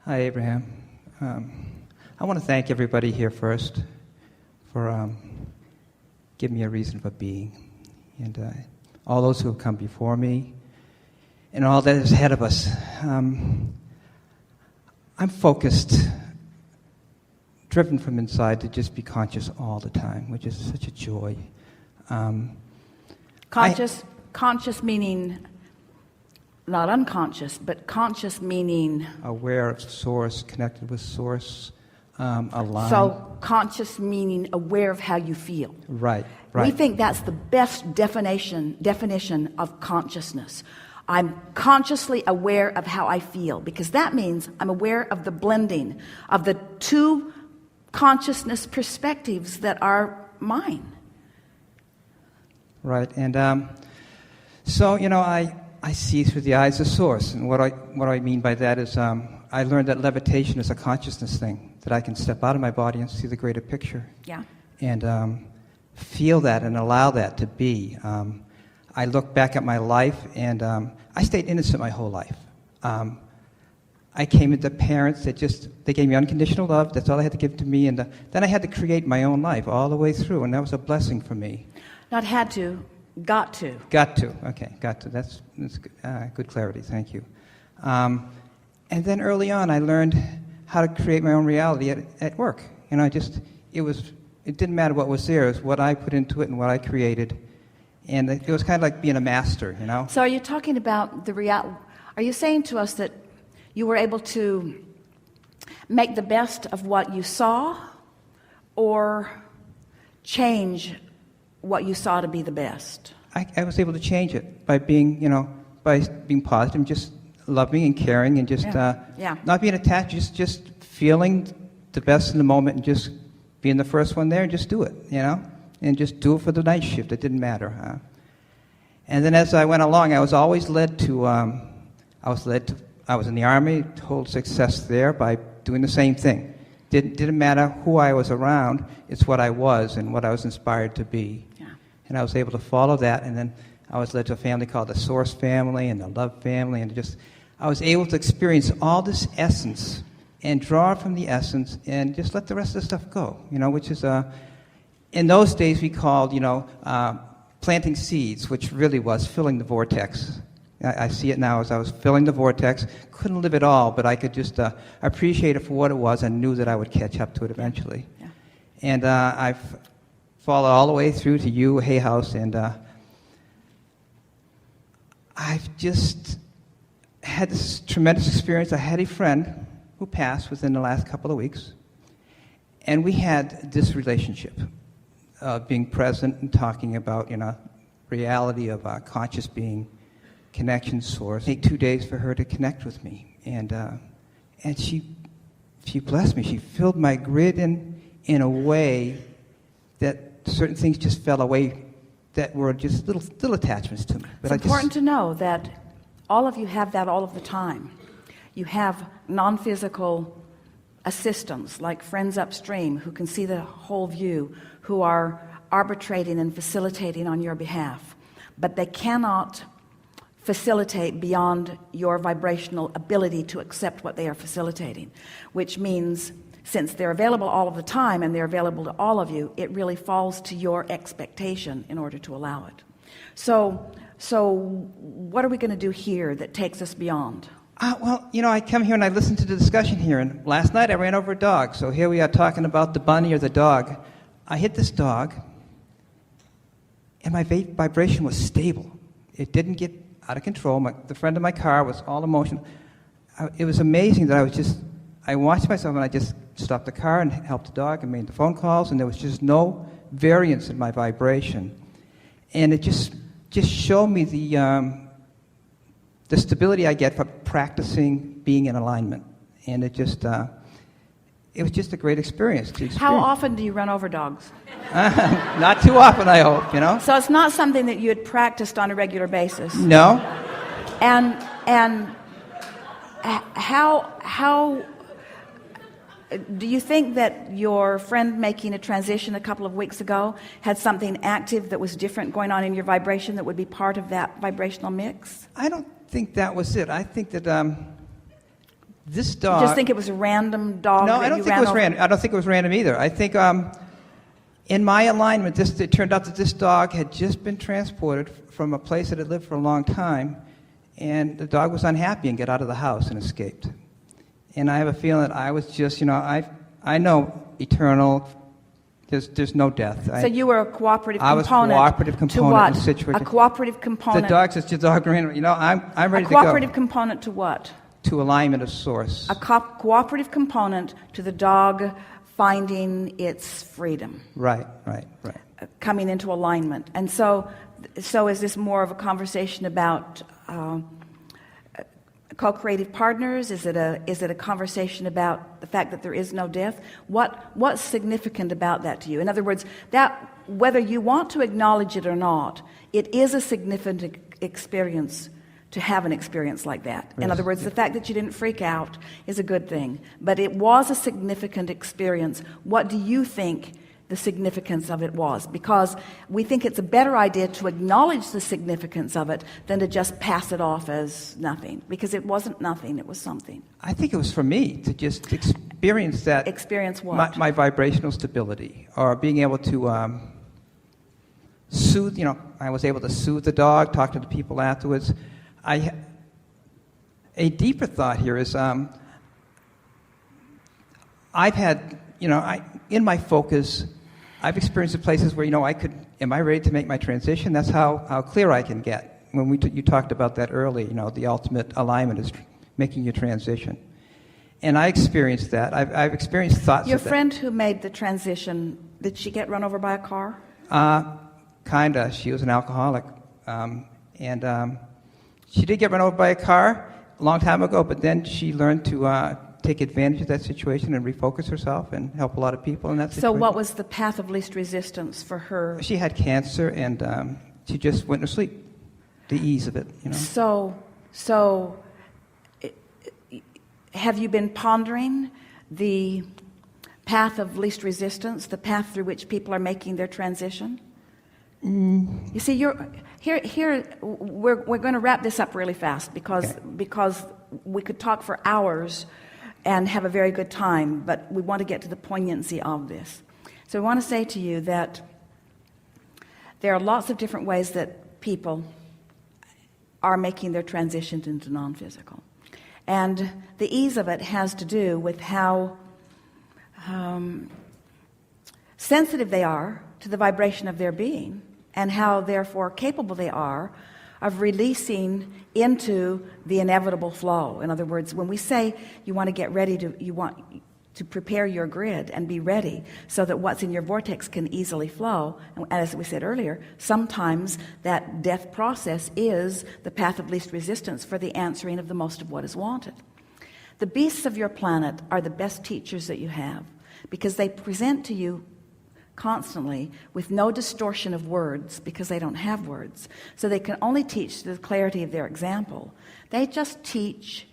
Hi, Abraham. I want to thank everybody here first for giving me a reason for being, and all those who have come before me, and all that is ahead of us. I'm focused, driven from inside to just be conscious all the time, which is such a joy. Conscious meaning not unconscious, but conscious meaning aware of source, connected with source, aligned. So conscious meaning aware of how you feel. Right. We think that's the best definition of consciousness. I'm consciously aware of how I feel, because that means I'm aware of the blending of the two consciousness perspectives that are mine. Right, and so I see through the eyes of source, and what I mean by that is I learned that levitation is a consciousness thing, that I can step out of my body and see the greater picture. Yeah. And feel that and allow that to be. I look back at my life, and I stayed innocent my whole life. I came into parents that they gave me unconditional love. That's all they had to give to me, and then I had to create my own life all the way through, and that was a blessing for me. Not had to, got to. Got to. Okay, got to. That's good clarity. Thank you. And then early on, I learned how to create my own reality at work. It didn't matter what was there. It was what I put into it and what I created. And it was kind of like being a master, So are you talking about the reality? Are you saying to us that you were able to make the best of what you saw, or change what you saw to be the best? I was able to change it by being positive, and just loving and caring, and just not being attached, just feeling the best in the moment, and just being the first one there, and just do it, and just do it for the night shift. It didn't matter. And then as I went along, I was always led to. I was in the Army, total success there by doing the same thing. Didn't matter who I was around. It's what I was and what I was inspired to be. Yeah. And I was able to follow that. And then I was led to a family called the Source family and the Love family, and I was able to experience all this essence and draw from the essence and just let the rest of the stuff go. Which is in those days we called planting seeds, which really was filling the vortex. I see it now as I was filling the vortex. Couldn't live it all, but I could just appreciate it for what it was, and knew that I would catch up to it eventually. Yeah. And I've followed all the way through to you, Hay House, and I've just had this tremendous experience. I had a friend who passed within the last couple of weeks, and we had this relationship of being present and talking about reality of conscious being, connection source. It took 2 days for her to connect with me, and she blessed me. She filled my grid in a way that certain things just fell away, that were just little attachments to me. But it's important to know that all of you have that all of the time. You have non-physical assistants like friends upstream who can see the whole view, who are arbitrating and facilitating on your behalf, but they cannot facilitate beyond your vibrational ability to accept what they are facilitating, which means since they're available all of the time and they're available to all of you, it really falls to your expectation in order to allow it. So what are we going to do here that takes us beyond? I come here and I listen to the discussion here, and last night I ran over a dog, so here we are talking about the bunny or the dog. I hit this dog, and my vibration was stable. It didn't get out of control. The friend in my car was all emotional. It was amazing that I watched myself, and I just stopped the car and helped the dog and made the phone calls, and there was just no variance in my vibration. And it just showed me the stability I get from practicing being in alignment. And it was just a great experience to experience. How often do you run over dogs? Not too often, I hope, So it's not something that you had practiced on a regular basis? No. And how do you think that your friend making a transition a couple of weeks ago had something active that was different going on in your vibration that would be part of that vibrational mix? I don't think that was it. I think that This dog... You just think it was a random dog? No, I don't think it was random. I don't think it was random either. I think in my alignment, it turned out that this dog had just been transported from a place that had lived for a long time, and the dog was unhappy and got out of the house and escaped. And I have a feeling that I was just, I know eternal, there's no death. So you were a cooperative component. I was a cooperative component to what? in the situation. A cooperative component. The dog says, your dog ran, I'm ready to go. A cooperative component to what? To alignment of source. A cooperative component to the dog finding its freedom. Right. Coming into alignment. And so is this more of a conversation about co-creative partners? Is it a conversation about the fact that there is no death? What's significant about that to you? In other words, that whether you want to acknowledge it or not, it is a significant experience to have an experience like that. In other words, the fact that you didn't freak out is a good thing, but it was a significant experience. What do you think the significance of it was? Because we think it's a better idea to acknowledge the significance of it than to just pass it off as nothing, because it wasn't nothing, it was something. I think it was for me to just experience that. Experience what? My vibrational stability, or being able to soothe, I was able to soothe the dog, talk to the people afterwards. A deeper thought here is I've had, in my focus, I've experienced the places where, am I ready to make my transition? That's how clear I can get. When you talked about that early, the ultimate alignment is making your transition. And I experienced that. I've experienced thoughts Your of that. friend who made the transition, did she get run over by a car? Kinda. She was an alcoholic. She did get run over by a car a long time ago, but then she learned to take advantage of that situation and refocus herself and help a lot of people in that situation. So what was the path of least resistance for her? She had cancer, and she just went to sleep. The ease of it, So have you been pondering the path of least resistance, the path through which people are making their transition? You see, we're going to wrap this up really fast because we could talk for hours and have a very good time, but we want to get to the poignancy of this. So I want to say to you that there are lots of different ways that people are making their transition into non-physical. And the ease of it has to do with how sensitive they are to the vibration of their being, and how therefore capable they are of releasing into the inevitable flow. In other words, when we say you want to get ready you want to prepare your grid and be ready so that what's in your vortex can easily flow, and as we said earlier, sometimes that death process is the path of least resistance for the answering of the most of what is wanted. The beasts of your planet are the best teachers that you have, because they present to you constantly with no distortion of words, because they don't have words, so they can only teach the clarity of their example. They just teach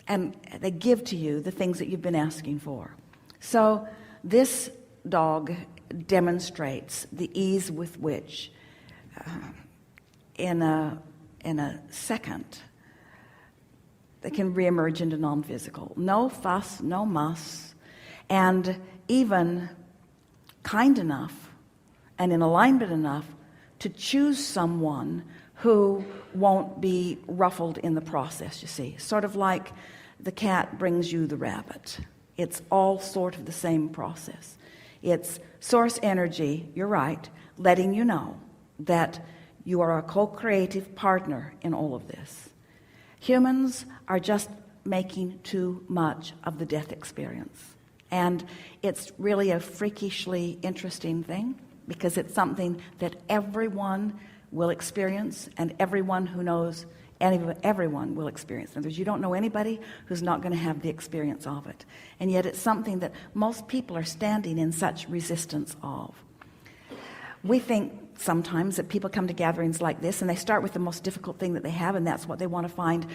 and they give to you the things that you've been asking for. So this dog demonstrates the ease with which in a second they can reemerge into non-physical. No fuss, no muss, and even kind enough and in alignment enough to choose someone who won't be ruffled in the process, you see. Sort of like the cat brings you the rabbit. It's all sort of the same process. It's source energy, you're right, letting you know that you are a co-creative partner in all of this. Humans are just making too much of the death experience. And it's really a freakishly interesting thing, because it's something that everyone will experience, and everyone who knows everyone will experience. In other words, you don't know anybody who's not going to have the experience of it. And yet it's something that most people are standing in such resistance of. We think sometimes that people come to gatherings like this and they start with the most difficult thing that they have, and that's what they want to find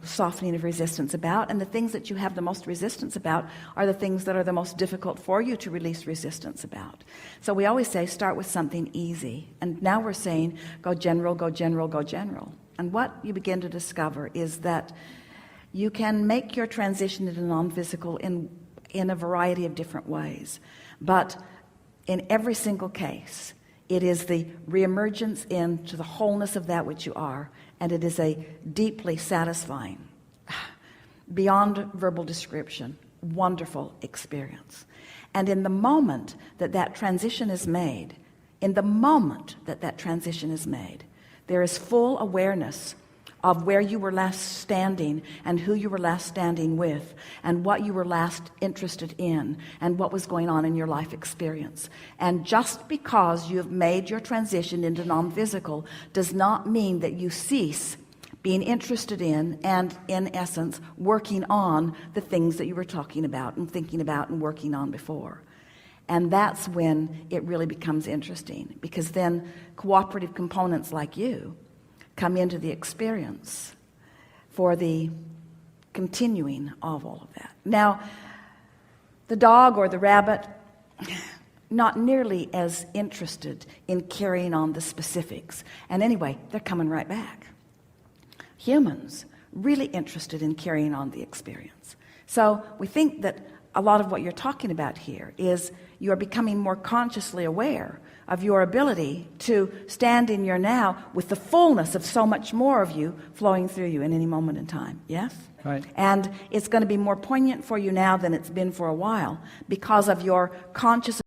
softening of resistance about. And the things that you have the most resistance about are the things that are the most difficult for you to release resistance about. So we always say start with something easy, and now we're saying go general, go general, go general. And what you begin to discover is that you can make your transition into non-physical in a variety of different ways. But in every single case, it is the reemergence into the wholeness of that which you are, and it is a deeply satisfying, beyond verbal description, wonderful experience. And in the moment that that transition is made, there is full awareness of where you were last standing and who you were last standing with and what you were last interested in and what was going on in your life experience. And just because you have made your transition into non-physical does not mean that you cease being interested in and, in essence, working on the things that you were talking about and thinking about and working on before. And that's when it really becomes interesting, because then cooperative components like you come into the experience for the continuing of all of that. Now, the dog or the rabbit, not nearly as interested in carrying on the specifics. And anyway, they're coming right back. Humans, really interested in carrying on the experience. So we think that a lot of what you're talking about here is you're becoming more consciously aware of your ability to stand in your now with the fullness of so much more of you flowing through you in any moment in time. Yes? Right. And it's going to be more poignant for you now than it's been for a while because of your conscious